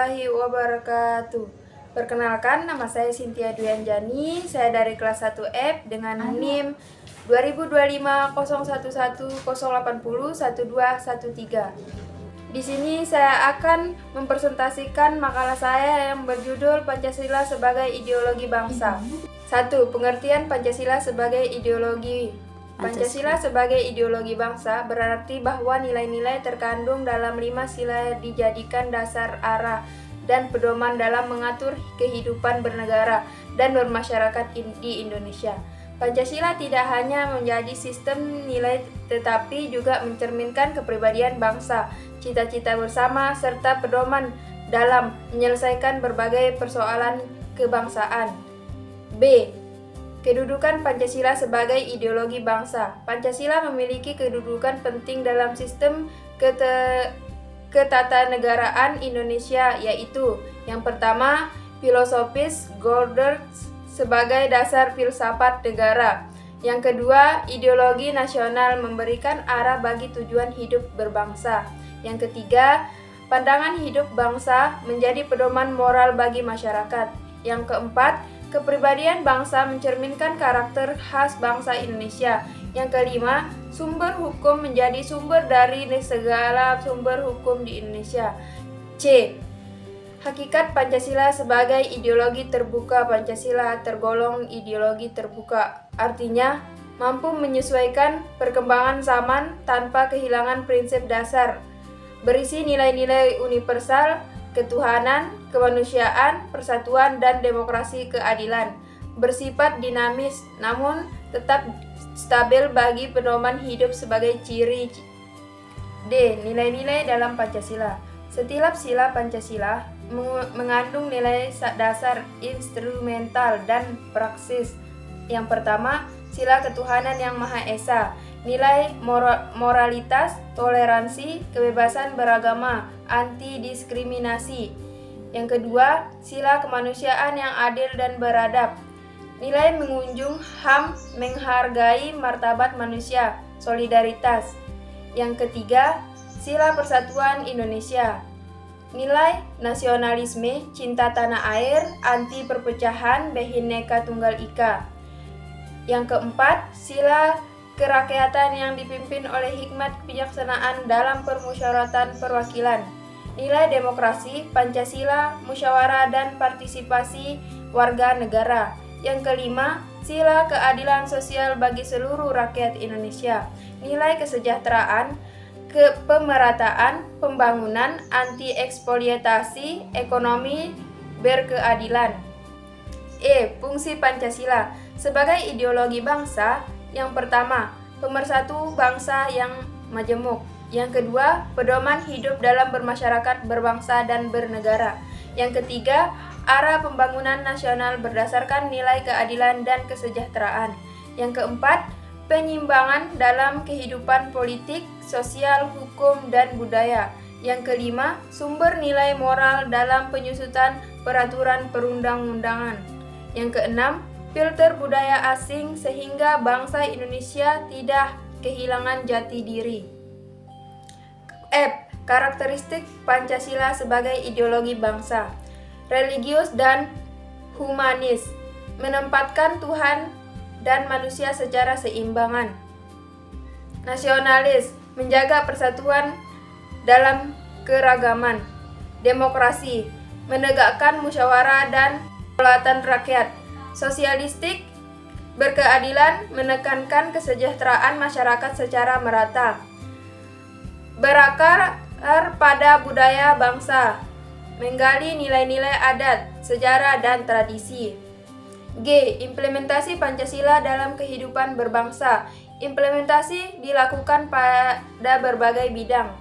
warahmatullahi wabarakatuh. Perkenalkan, nama saya Cynthia Duyanjani. Saya dari kelas 1F dengan NIM 2025011180801213. Di sini saya akan mempresentasikan makalah saya yang berjudul Pancasila sebagai Ideologi Bangsa. 1. Pengertian Pancasila sebagai ideologi. Pancasila sebagai ideologi bangsa berarti bahwa nilai-nilai terkandung dalam 5 sila dijadikan dasar arah dan pedoman dalam mengatur kehidupan bernegara dan bermasyarakat di Indonesia. Pancasila tidak hanya menjadi sistem nilai tetapi juga mencerminkan kepribadian bangsa, cita-cita bersama, serta pedoman dalam menyelesaikan berbagai persoalan kebangsaan. B. Kedudukan Pancasila sebagai ideologi bangsa. Pancasila memiliki kedudukan penting dalam sistem ketatanegaraan Indonesia, yaitu yang pertama, filosofis Golders sebagai dasar filsafat negara. Yang kedua, ideologi nasional memberikan arah bagi tujuan hidup berbangsa. Yang ketiga, pandangan hidup bangsa menjadi pedoman moral bagi masyarakat. Yang keempat, kepribadian bangsa mencerminkan karakter khas bangsa Indonesia. Yang kelima, sumber hukum menjadi sumber dari segala sumber hukum di Indonesia. C. Hakikat Pancasila sebagai ideologi terbuka. Pancasila tergolong ideologi terbuka, artinya mampu menyesuaikan perkembangan zaman tanpa kehilangan prinsip dasar, berisi nilai-nilai universal, ketuhanan, kemanusiaan, persatuan, dan demokrasi keadilan. Bersifat dinamis, namun tetap stabil bagi pedoman hidup sebagai ciri. D. Nilai-nilai dalam Pancasila. Setiap sila Pancasila mengandung nilai dasar instrumental dan praksis. Yang pertama, sila ketuhanan yang Maha Esa. Nilai moralitas, toleransi, kebebasan beragama, anti-diskriminasi. Yang kedua, sila kemanusiaan yang adil dan beradab. Nilai mengunjung HAM, menghargai martabat manusia, solidaritas. Yang ketiga, sila persatuan Indonesia. Nilai nasionalisme, cinta tanah air, anti perpecahan, Bhinneka Tunggal Ika. Yang keempat, sila kerakyatan yang dipimpin oleh hikmat kebijaksanaan dalam permusyawaratan perwakilan. Nilai demokrasi, Pancasila, musyawarah dan partisipasi warga negara. Yang kelima, sila keadilan sosial bagi seluruh rakyat Indonesia. Nilai kesejahteraan, kepemerataan, pembangunan, anti-eksploitasi, ekonomi berkeadilan. E. Fungsi Pancasila sebagai ideologi bangsa. Yang pertama, pemersatu bangsa yang majemuk. Yang kedua, pedoman hidup dalam bermasyarakat, berbangsa, dan bernegara. Yang ketiga, arah pembangunan nasional berdasarkan nilai keadilan dan kesejahteraan. Yang keempat, penyimbangan dalam kehidupan politik, sosial, hukum, dan budaya. Yang kelima, sumber nilai moral dalam penyusunan peraturan perundang-undangan. Yang keenam, filter budaya asing sehingga bangsa Indonesia tidak kehilangan jati diri. F. Karakteristik Pancasila sebagai ideologi bangsa. Religius dan humanis, menempatkan Tuhan dan manusia secara seimbangan. Nasionalis, menjaga persatuan dalam keragaman. Demokrasi, menegakkan musyawarah dan kedaulatan rakyat. Sosialistik, berkeadilan, menekankan kesejahteraan masyarakat secara merata. Berakar pada budaya bangsa, menggali nilai-nilai adat, sejarah, dan tradisi. G. Implementasi Pancasila dalam kehidupan berbangsa. Implementasi dilakukan pada berbagai bidang.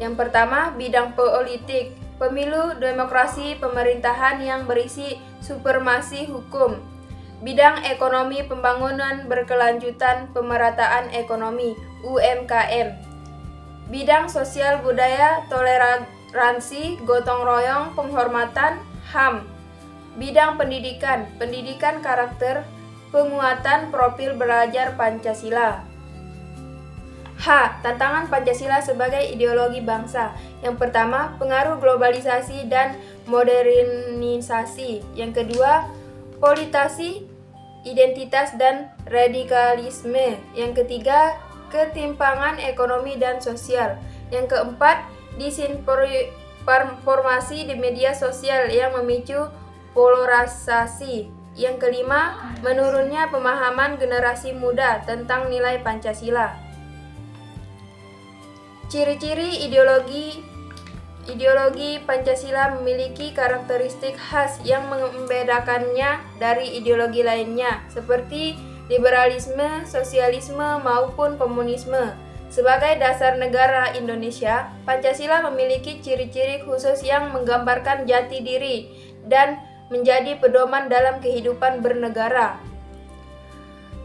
Yang pertama, bidang politik, pemilu, demokrasi, pemerintahan yang berisi supremasi hukum. Bidang ekonomi, pembangunan berkelanjutan, pemerataan ekonomi, UMKM. Bidang sosial budaya, toleransi, gotong royong, penghormatan, HAM. Bidang pendidikan, pendidikan karakter, penguatan profil belajar Pancasila. H. Tantangan Pancasila sebagai ideologi bangsa. Yang pertama, pengaruh globalisasi dan modernisasi. Yang kedua, politisasi, identitas dan radikalisme. Yang ketiga, ketimpangan ekonomi dan sosial. Yang keempat, disinformasi di media sosial yang memicu polarisasi. Yang kelima, menurunnya pemahaman generasi muda tentang nilai Pancasila. Ciri-ciri ideologi Pancasila memiliki karakteristik khas yang membedakannya dari ideologi lainnya, seperti liberalisme, sosialisme, maupun komunisme. Sebagai dasar negara Indonesia, Pancasila memiliki ciri-ciri khusus yang menggambarkan jati diri dan menjadi pedoman dalam kehidupan bernegara.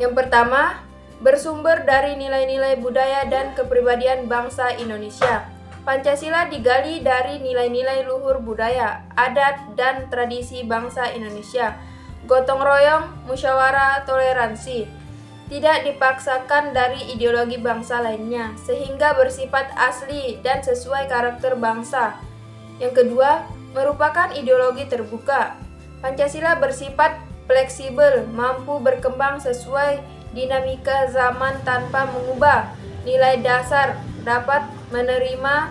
Yang pertama, bersumber dari nilai-nilai budaya dan kepribadian bangsa Indonesia. Pancasila digali dari nilai-nilai luhur budaya, adat, dan tradisi bangsa Indonesia. Gotong royong, musyawarah, toleransi. Tidak dipaksakan dari ideologi bangsa lainnya, sehingga bersifat asli dan sesuai karakter bangsa. Yang kedua, merupakan ideologi terbuka. Pancasila bersifat fleksibel, mampu berkembang sesuai dinamika zaman tanpa mengubah nilai dasar, dapat menerima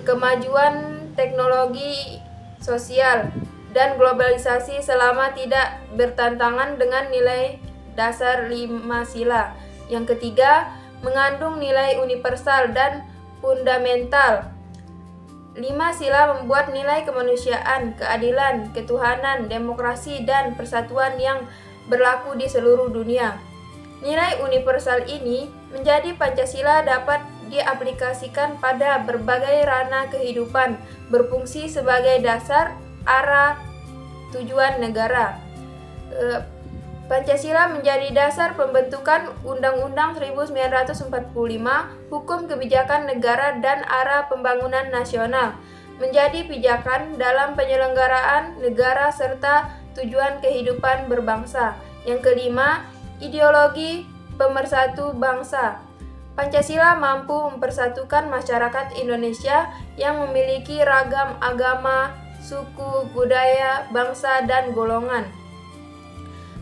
kemajuan teknologi sosial dan globalisasi selama tidak bertentangan dengan nilai dasar 5 sila. Yang ketiga, mengandung nilai universal dan fundamental. 5 sila membuat nilai kemanusiaan, keadilan, ketuhanan, demokrasi, dan persatuan yang berlaku di seluruh dunia. Nilai universal ini menjadi Pancasila dapat diaplikasikan pada berbagai ranah kehidupan, berfungsi sebagai dasar, arah, tujuan negara. Pancasila menjadi dasar pembentukan Undang-Undang 1945, hukum kebijakan negara dan arah pembangunan nasional, menjadi pijakan dalam penyelenggaraan negara serta tujuan kehidupan berbangsa. Yang kelima, ideologi pemersatu bangsa. Pancasila mampu mempersatukan masyarakat Indonesia yang memiliki ragam agama, suku, budaya, bangsa, dan golongan.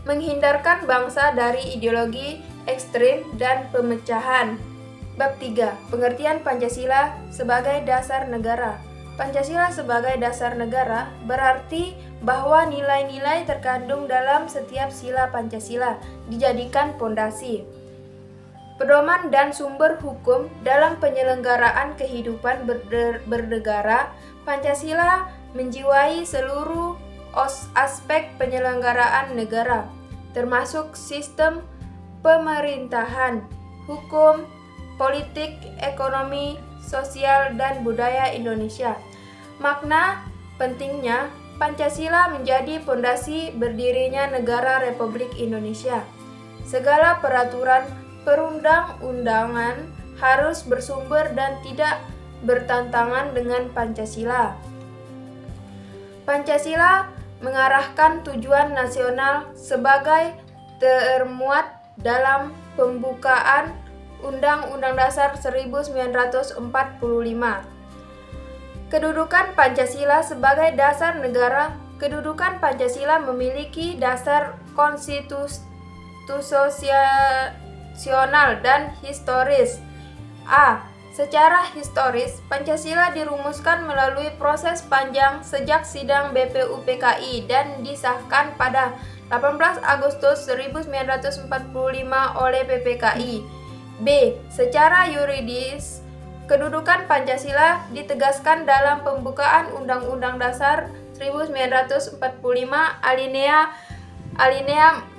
Menghindarkan bangsa dari ideologi ekstrim dan pemecahan. Bab 3. Pengertian Pancasila sebagai dasar negara. Pancasila sebagai dasar negara berarti bahwa nilai-nilai terkandung dalam setiap sila Pancasila dijadikan pondasi, pedoman dan sumber hukum dalam penyelenggaraan kehidupan bernegara. Pancasila menjiwai seluruh aspek penyelenggaraan negara, termasuk sistem pemerintahan, hukum, politik, ekonomi, sosial, dan budaya Indonesia. Makna pentingnya Pancasila menjadi pondasi berdirinya negara Republik Indonesia. Segala peraturan perundang-undangan harus bersumber dan tidak bertentangan dengan Pancasila. Pancasila mengarahkan tujuan nasional sebagai termuat dalam pembukaan Undang-Undang Dasar 1945. Kedudukan Pancasila sebagai dasar negara. Kedudukan Pancasila memiliki dasar konstitusional dan historis. A. Secara historis, Pancasila dirumuskan melalui proses panjang sejak sidang BPUPKI dan disahkan pada 18 Agustus 1945 oleh PPKI. B. Secara yuridis, kedudukan Pancasila ditegaskan dalam pembukaan Undang-Undang Dasar 1945 alinea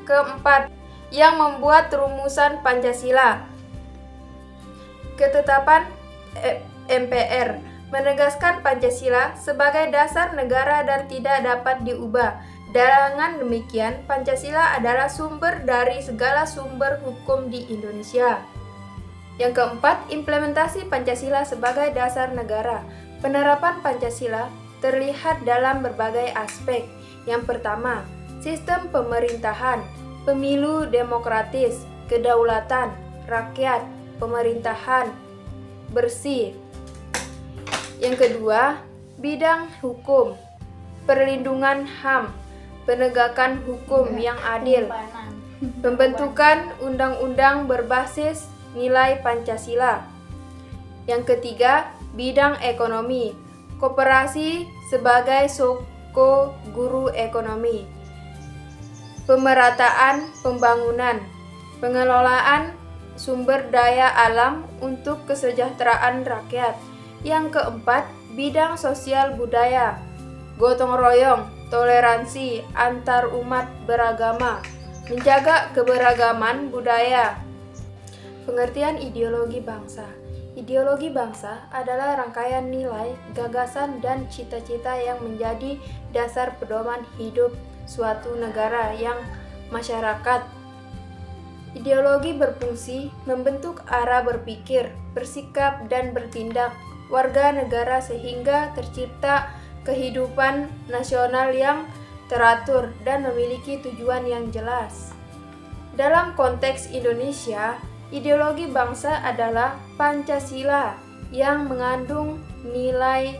keempat yang membuat rumusan Pancasila. Ketetapan MPR menegaskan Pancasila sebagai dasar negara dan tidak dapat diubah. Dengan demikian, Pancasila adalah sumber dari segala sumber hukum di Indonesia. Yang keempat, implementasi Pancasila sebagai dasar negara. Penerapan Pancasila terlihat dalam berbagai aspek. Yang pertama, sistem pemerintahan, pemilu demokratis, kedaulatan rakyat, pemerintahan bersih. Yang kedua, bidang hukum, perlindungan HAM, penegakan hukum yang adil, pembentukan undang-undang berbasis nilai Pancasila. Yang ketiga, bidang ekonomi, koperasi sebagai soko guru ekonomi, pemerataan pembangunan, pengelolaan sumber daya alam untuk kesejahteraan rakyat. Yang keempat, bidang sosial budaya, gotong royong, toleransi antar umat beragama, menjaga keberagaman budaya. Pengertian ideologi bangsa. Ideologi bangsa adalah rangkaian nilai, gagasan, dan cita-cita yang menjadi dasar pedoman hidup suatu negara yang masyarakat. Ideologi berfungsi membentuk arah berpikir, bersikap, dan bertindak warga negara sehingga tercipta kehidupan nasional yang teratur dan memiliki tujuan yang jelas. Dalam konteks Indonesia, ideologi bangsa adalah Pancasila yang mengandung nilai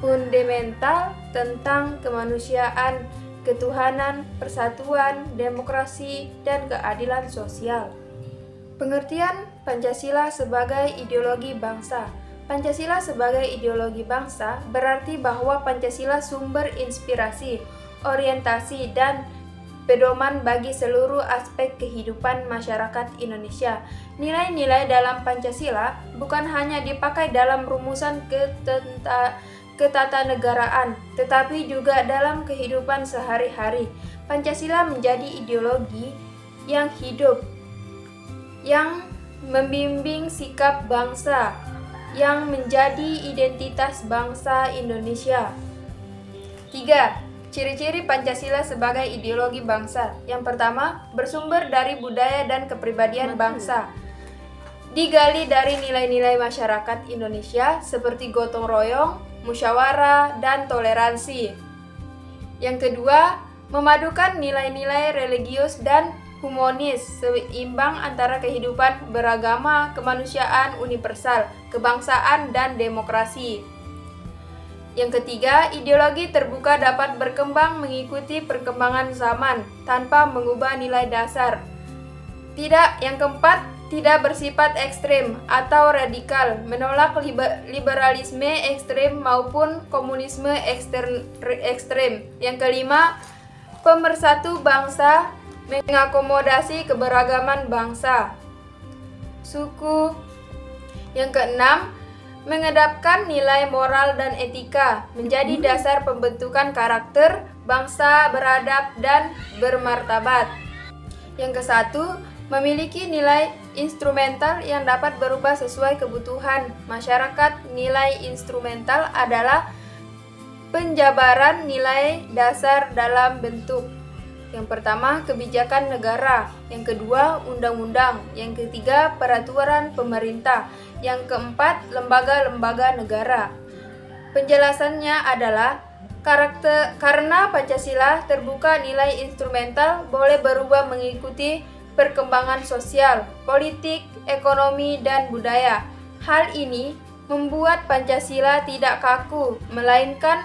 fundamental tentang kemanusiaan, ketuhanan, persatuan, demokrasi, dan keadilan sosial. Pengertian Pancasila sebagai ideologi bangsa. Pancasila sebagai ideologi bangsa berarti bahwa Pancasila sumber inspirasi, orientasi, dan pedoman bagi seluruh aspek kehidupan masyarakat Indonesia. Nilai-nilai dalam Pancasila bukan hanya dipakai dalam rumusan ketatanegaraan, tetapi juga dalam kehidupan sehari-hari. Pancasila menjadi ideologi yang hidup, yang membimbing sikap bangsa, yang menjadi identitas bangsa Indonesia. 3. Ciri-ciri Pancasila sebagai ideologi bangsa. Yang pertama, bersumber dari budaya dan kepribadian bangsa. Digali dari nilai-nilai masyarakat Indonesia seperti gotong royong, musyawarah, dan toleransi. Yang kedua, memadukan nilai-nilai religius dan humanis, seimbang antara kehidupan beragama, kemanusiaan universal, kebangsaan, dan demokrasi. Yang ketiga, ideologi terbuka dapat berkembang mengikuti perkembangan zaman tanpa mengubah nilai dasar. Yang keempat, tidak bersifat ekstrem atau radikal, menolak liberalisme ekstrem maupun komunisme ekstrem. Yang kelima, pemersatu bangsa, mengakomodasi keberagaman bangsa, suku. Yang keenam, mengedepankan nilai moral dan etika menjadi dasar pembentukan karakter bangsa beradab dan bermartabat. Yang kesatu, memiliki nilai instrumental yang dapat berubah sesuai kebutuhan masyarakat. Nilai instrumental adalah penjabaran nilai dasar dalam bentuk. Yang pertama, kebijakan negara. Yang kedua, undang-undang. Yang ketiga, peraturan pemerintah. Yang keempat, lembaga-lembaga negara. Penjelasannya adalah karena Pancasila terbuka, nilai instrumental boleh berubah mengikuti perkembangan sosial, politik, ekonomi, dan budaya. Hal ini membuat Pancasila tidak kaku, melainkan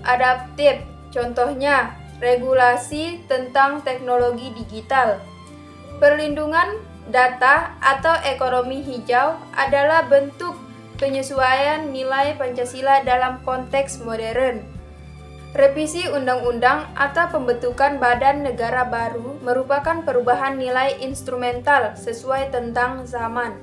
adaptif. Contohnya, regulasi tentang teknologi digital. Perlindungan data atau ekonomi hijau adalah bentuk penyesuaian nilai Pancasila dalam konteks modern. Revisi undang-undang atau pembentukan badan negara baru merupakan perubahan nilai instrumental sesuai tentang zaman.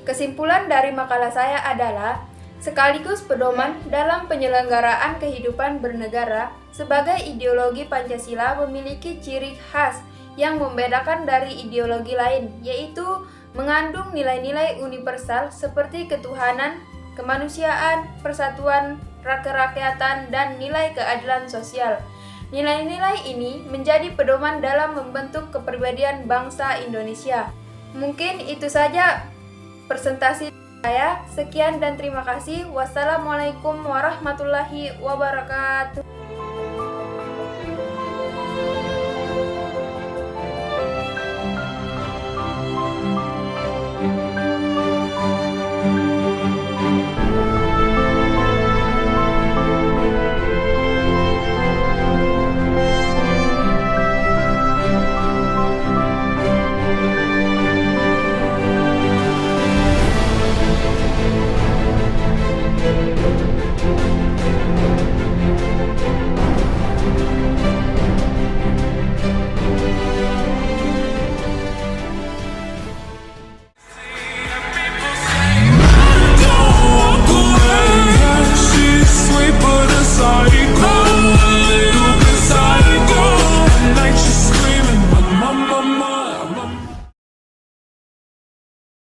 Kesimpulan dari makalah saya adalah sekaligus pedoman dalam penyelenggaraan kehidupan bernegara, sebagai ideologi Pancasila memiliki ciri khas yang membedakan dari ideologi lain, yaitu mengandung nilai-nilai universal seperti ketuhanan, kemanusiaan, persatuan, kerakyatan, dan nilai keadilan sosial. Nilai-nilai ini menjadi pedoman dalam membentuk kepribadian bangsa Indonesia. Mungkin itu saja presentasi saya. Sekian dan terima kasih. Wassalamualaikum warahmatullahi wabarakatuh.